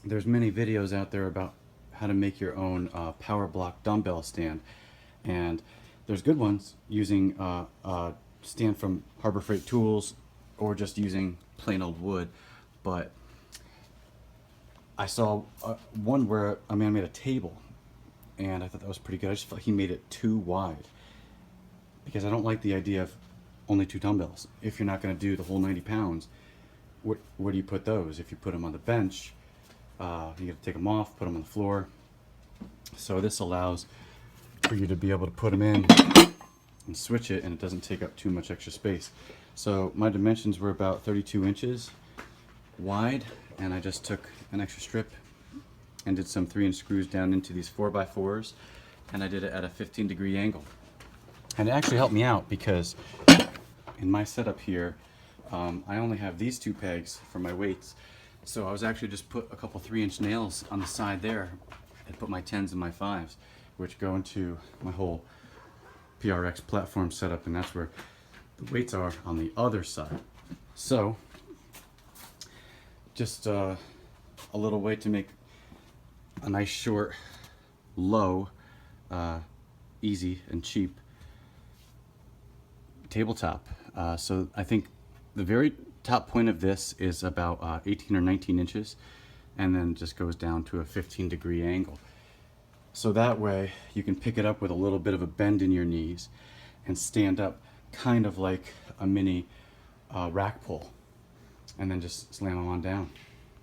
there's many videos out there about how to make your own Powerblock dumbbell stand, and there's good ones using a stand from Harbor Freight Tools or just using plain old wood. But I saw one where a man made a table, and I thought that was pretty good. I just felt he made it too wide because I don't like the idea of only 2 dumbbells. If you're not going to do the whole 90 pounds, where do you put those? If you put them on the bench, you got to take them off, put them on the floor. So this allows for you to be able to put them in and switch it, and it doesn't take up too much extra space. So my dimensions were about 32 inches wide, and I just took an extra strip and did some 3-inch screws down into these 4x4s, and I did it at a 15-degree angle. And it actually helped me out because in my setup here, I only have these 2 pegs for my weights. So I was actually just put a couple 3-inch nails on the side there and put my 10s and my 5s, which go into my whole PRX platform setup, and that's where the weights are on the other side. So just a little way to make a nice short, low, easy and cheap tabletop. So I think the very top point of this is about 18 or 19 inches, and then just goes down to a 15-degree angle. So that way you can pick it up with a little bit of a bend in your knees and stand up kind of like a mini rack pull, and then just slam them on down.